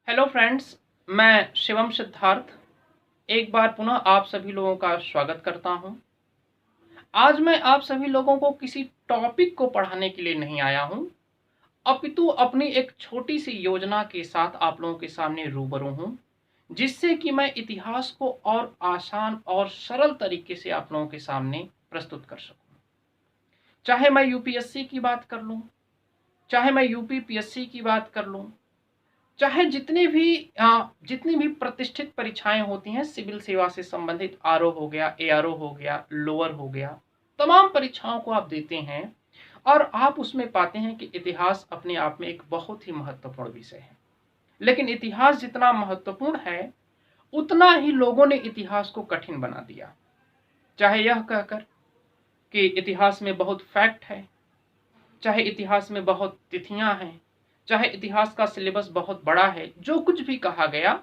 Hello friends, मैं शिवम सिद्धार्थ एक बार पुनः आप सभी लोगों का स्वागत करता हूं। आज मैं आप सभी लोगों को किसी टॉपिक को पढ़ाने के लिए नहीं आया हूं, अपितु अपनी एक छोटी सी योजना के साथ आप लोगों के सामने रूबरू हूं, जिससे कि मैं इतिहास को और आसान और सरल तरीके से आप लोगों के सामने प्रस्तुत कर सकूं। चाहे मैं यूपीएससी की बात कर लूं, चाहे मैं यूपीपीएससी की बात कर लूं, चाहे जितनी भी प्रतिष्ठित परीक्षाएं होती हैं, सिविल सेवा से संबंधित आरओ हो गया, एआरओ हो गया, लोअर हो गया, तमाम परीक्षाओं को आप देते हैं और आप उसमें पाते हैं कि इतिहास अपने आप में एक बहुत ही महत्वपूर्ण विषय है। लेकिन इतिहास जितना महत्वपूर्ण है, उतना ही लोगों ने इतिहास को कठिन बना दिया। चाहे यह कहकर कि इतिहास में बहुत फैक्ट है, चाहे इतिहास में बहुत तिथियां हैं, चाहे इतिहास का सिलेबस बहुत बड़ा है, जो कुछ भी कहा गया,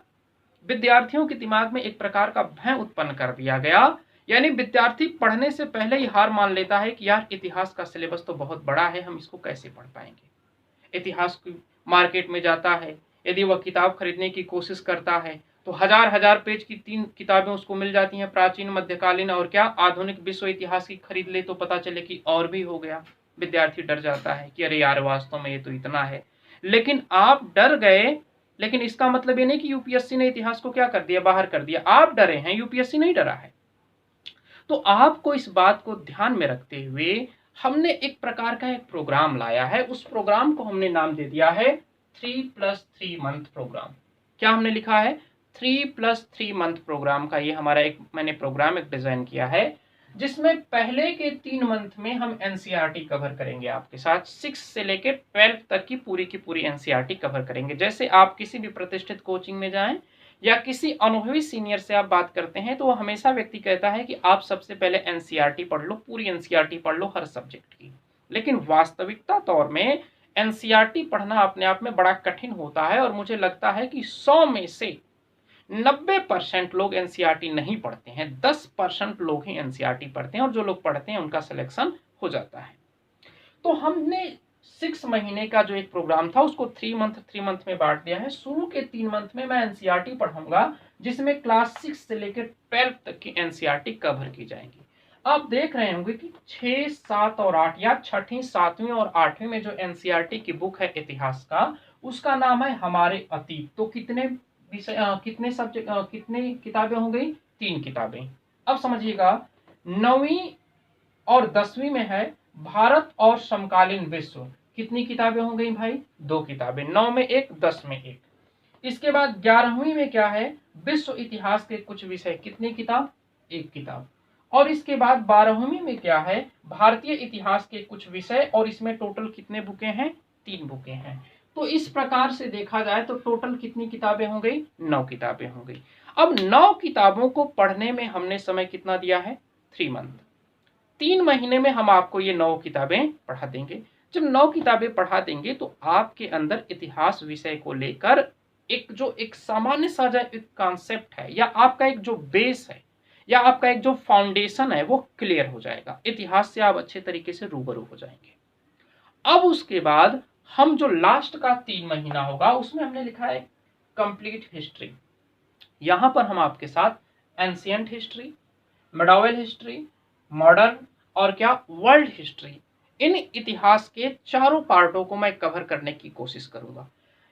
विद्यार्थियों के दिमाग में एक प्रकार का भय उत्पन्न कर दिया गया। यानी विद्यार्थी पढ़ने से पहले ही हार मान लेता है कि यार इतिहास का सिलेबस तो बहुत बड़ा है, हम इसको कैसे पढ़ पाएंगे। इतिहास की मार्केट में जाता है, यदि वह किताब खरीदने की कोशिश करता है तो हजार हजार पेज की 3 किताबें उसको मिल जाती हैं, प्राचीन, मध्यकालीन और क्या आधुनिक विश्व इतिहास की खरीद ले तो पता चले कि और भी हो गया। विद्यार्थी डर जाता है कि अरे यार वास्तव में ये तो इतना है। लेकिन आप डर गए, लेकिन इसका मतलब ये नहीं कि यूपीएससी ने इतिहास को क्या कर दिया, बाहर कर दिया। आप डरे हैं, यूपीएससी नहीं डरा है। तो आपको इस बात को ध्यान में रखते हुए हमने एक प्रकार का एक प्रोग्राम लाया है। उस प्रोग्राम को हमने नाम दे दिया है 3+3 मंथ प्रोग्राम। क्या हमने लिखा है? 3+3 मंथ प्रोग्राम का ये हमारा मैंने प्रोग्राम एक डिजाइन किया है, जिसमें पहले के 3 मंथ में हम एनसीईआरटी कवर करेंगे आपके साथ। 6 से लेकर 12 तक की पूरी एनसीईआरटी कवर करेंगे। जैसे आप किसी भी प्रतिष्ठित कोचिंग में जाएं या किसी अनुभवी सीनियर से आप बात करते हैं, तो वो हमेशा व्यक्ति कहता है कि आप सबसे पहले एनसीईआरटी पढ़ लो, पूरी एनसीईआरटी पढ़ लो हर सब्जेक्ट की। लेकिन वास्तविकता तौर में एनसीईआरटी पढ़ना अपने आप में बड़ा कठिन होता है और मुझे लगता है कि 100 में से 90% लोग एनसीईआरटी नहीं पढ़ते हैं, 10% लोग ही एनसीईआरटी पढ़ते हैं और जो लोग पढ़ते हैं उनका सिलेक्शन हो जाता है। तो हमने 6 महीने का जो एक प्रोग्राम था उसको 3 मंथ में बांट दिया है। शुरू के 3 मंथ में मैं एनसीईआरटी पढ़ाऊंगा, जिसमें क्लास 6 से लेकर 12 तक की एनसीईआरटी कवर की जाएगी। आप देख रहे होंगे कि 6, 7 और 8 या छठी, 7वीं और 8वीं में जो एनसीईआरटी की बुक है इतिहास का, उसका नाम है हमारे अतीत। तो कितने विषय, कितने सब्जेक्ट, कितनी किताबें हो गई? 3 किताबें। अब समझिएगा, 9वीं और 10वीं में है भारत और समकालीन विश्व। कितनी किताबें हो गई भाई? 2 किताबें। 9 में 1, 10 में 1। इसके बाद 11वीं में क्या है? विश्व इतिहास के कुछ विषय। कितनी किताब? 1 किताब। और इसके बाद 12वीं में क्या है? भारतीय इतिहास के कुछ विषय, और इसमें टोटल कितने बुकें हैं? 3 बुकें हैं। तो इस प्रकार से देखा जाए तो टोटल कितनी किताबें हो गई? 9 किताबें हो गई। अब 9 किताबों को पढ़ने में हमने समय कितना दिया है? 3 मंथ। 3 महीने में हम आपको ये 9 किताबें पढ़ा देंगे। जब 9 किताबें पढ़ा देंगे तो आपके अंदर इतिहास विषय को लेकर एक सामान्य सा जो एक कॉन्सेप्ट है, या आपका एक जो बेस है, या आपका एक जो फाउंडेशन है, वो क्लियर हो जाएगा। इतिहास से आप अच्छे तरीके से रूबरू हो जाएंगे। अब उसके बाद हम जो लास्ट का 3 महीना होगा, उसमें हमने लिखा है कंप्लीट हिस्ट्री। यहां पर हम आपके साथ एंशिएंट हिस्ट्री, मिडोवल हिस्ट्री, मॉडर्न और क्या वर्ल्ड हिस्ट्री, इन इतिहास के चारों पार्टों को मैं कवर करने की कोशिश करूंगा।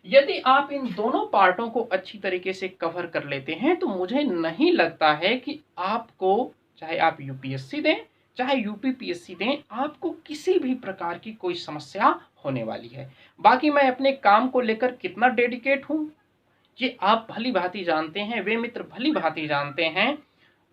यदि आप इन दोनों पार्टों को अच्छी तरीके से कवर कर लेते हैं तो मुझे नहीं लगता है कि आपको, चाहे आप यूपीएससी दें चाहे यूपीपीएससी दें, आपको किसी भी प्रकार की कोई समस्या होने वाली है। बाकी मैं अपने काम को लेकर कितना डेडिकेट हूं, ये आप भली भांति जानते हैं, वे मित्र भली भांति जानते हैं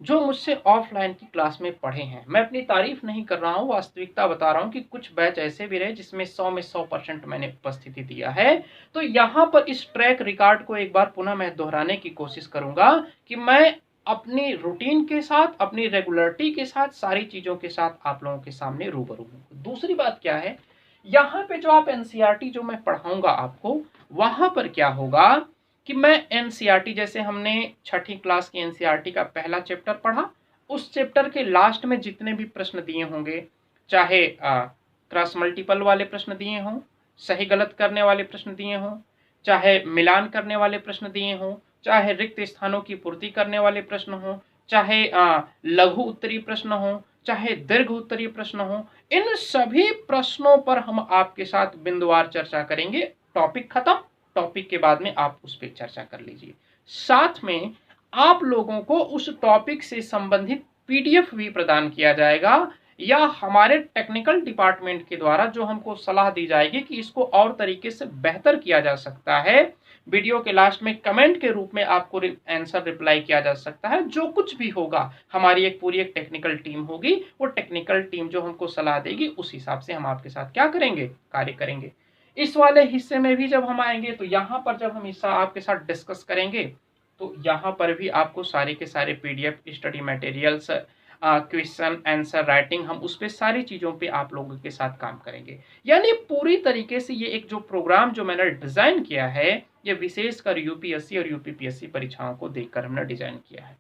जो मुझसे ऑफलाइन की क्लास में पढ़े हैं। मैं अपनी तारीफ नहीं कर रहा हूँ, वास्तविकता बता रहा हूँ कि कुछ बैच ऐसे भी रहे जिसमें 100 में 100% मैंने उपस्थिति दिया है। तो यहाँ पर इस ट्रैक रिकॉर्ड को एक बार पुनः मैं दोहराने की कोशिश करूंगा कि मैं अपनी रूटीन के साथ, अपनी रेगुलरिटी के साथ, सारी चीजों के साथ आप लोगों के सामने रूबरू हूँ। दूसरी बात क्या है, यहाँ पे जो आप एनसीईआरटी जो मैं पढ़ाऊंगा आपको, वहां पर क्या होगा कि मैं एनसीईआरटी, जैसे हमने छठी क्लास की एनसीईआरटी का पहला चैप्टर पढ़ा, उस चैप्टर के लास्ट में जितने भी प्रश्न दिए होंगे, चाहे क्रॉस मल्टीपल वाले प्रश्न दिए हों, सही गलत करने वाले प्रश्न दिए हों, चाहे मिलान करने वाले प्रश्न दिए हों, चाहे रिक्त स्थानों की पूर्ति करने वाले प्रश्न हों, चाहे लघु उत्तरीय प्रश्न हों, चाहे दीर्घ उत्तरीय प्रश्न हों, इन सभी प्रश्नों पर हम आपके साथ बिंदुवार चर्चा करेंगे। टॉपिक खत्म, टॉपिक के बाद में आप उस पर चर्चा कर लीजिए। साथ में आप लोगों को उस टॉपिक से संबंधित पीडीएफ भी प्रदान किया जाएगा, या हमारे टेक्निकल डिपार्टमेंट के द्वारा जो हमको सलाह दी जाएगी कि इसको और तरीके से बेहतर किया जा सकता है, वीडियो के लास्ट में कमेंट के रूप में आपको आंसर रिप्लाई किया जा सकता है। जो कुछ भी होगा, हमारी पूरी एक टेक्निकल टीम होगी, वो टेक्निकल टीम जो हमको सलाह देगी उस हिसाब से हम आपके साथ क्या करेंगे, कार्य करेंगे। इस वाले हिस्से में भी जब हम आएंगे तो यहाँ पर जब हम हिस्सा आपके साथ डिस्कस करेंगे तो यहाँ पर भी आपको सारे के सारे PDF, study materials, question answer writing, हम उस पर सारी चीज़ों पे आप लोगों के साथ काम करेंगे। यानी पूरी तरीके से ये एक जो प्रोग्राम जो मैंने डिज़ाइन किया है, ये विशेषकर यूपीएससी और यूपीपीएससी परीक्षाओं को देखकर हमने डिज़ाइन किया है।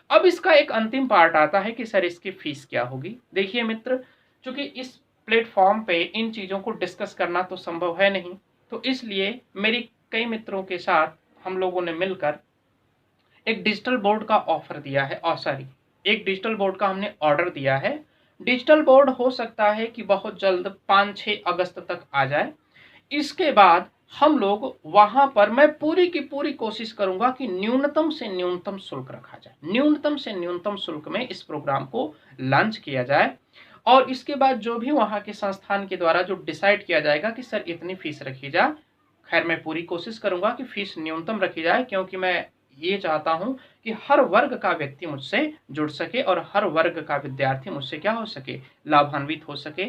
अब इसका एक अंतिम पार्ट आता है कि सर इसकी फीस क्या होगी। देखिए मित्र, चूंकि इस प्लेटफॉर्म पे इन चीज़ों को डिस्कस करना तो संभव है नहीं, तो इसलिए मेरी कई मित्रों के साथ हम लोगों ने मिलकर एक डिजिटल बोर्ड का ऑफर दिया है, एक डिजिटल बोर्ड का हमने ऑर्डर दिया है। डिजिटल बोर्ड हो सकता है कि बहुत जल्द 5-6 अगस्त तक आ जाए। इसके बाद हम लोग वहां पर, मैं पूरी की पूरी कोशिश करूंगा कि न्यूनतम से न्यूनतम शुल्क रखा जाए, न्यूनतम से न्यूनतम शुल्क में इस प्रोग्राम को लॉन्च किया जाए। और इसके बाद जो भी वहां के संस्थान के द्वारा जो डिसाइड किया जाएगा कि सर इतनी फीस रखी जाए, खैर मैं पूरी कोशिश करूंगा कि फीस न्यूनतम रखी जाए, क्योंकि मैं ये चाहता हूं कि हर वर्ग का व्यक्ति मुझसे जुड़ सके और हर वर्ग का विद्यार्थी मुझसे क्या हो सके, लाभान्वित हो सके।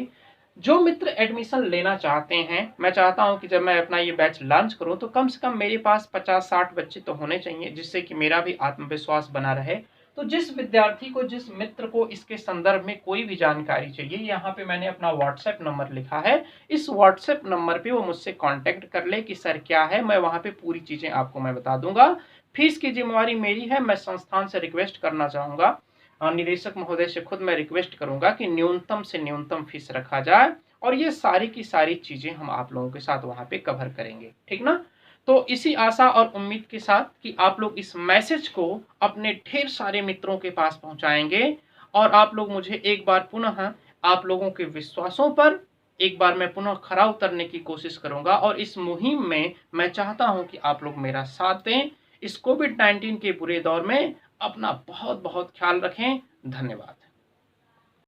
जो मित्र एडमिशन लेना चाहते हैं, मैं चाहता हूं कि जब मैं अपना ये बैच लॉन्च करूं तो कम से कम मेरे पास 50-60 बच्चे तो होने चाहिए, जिससे कि मेरा भी आत्मविश्वास बना रहे। तो जिस विद्यार्थी को, जिस मित्र को इसके संदर्भ में कोई भी जानकारी चाहिए, यहाँ पे मैंने अपना व्हाट्सएप नंबर लिखा है, इस व्हाट्सएप नंबर पे वो मुझसे कांटेक्ट कर ले कि सर क्या है, मैं वहाँ पे पूरी चीज़ें आपको मैं बता दूंगा। फीस की जिम्मेवारी मेरी है। मैं संस्थान से रिक्वेस्ट करना चाहूँगा, निदेशक महोदय से खुद मैं रिक्वेस्ट करूँगा कि न्यूनतम से न्यूनतम फीस रखा जाए, और ये सारी की सारी चीज़ें हम आप लोगों के साथ वहाँ पे कवर करेंगे, ठीक ना। तो इसी आशा और उम्मीद के साथ कि आप लोग इस मैसेज को अपने ढेर सारे मित्रों के पास पहुंचाएंगे, और आप लोग मुझे एक बार पुनः, आप लोगों के विश्वासों पर एक बार मैं पुनः खरा उतरने की कोशिश करूंगा। और इस मुहिम में मैं चाहता हूं कि आप लोग मेरा साथ दें। इस कोविड-19 के बुरे दौर में अपना बहुत बहुत ख्याल रखें। धन्यवाद।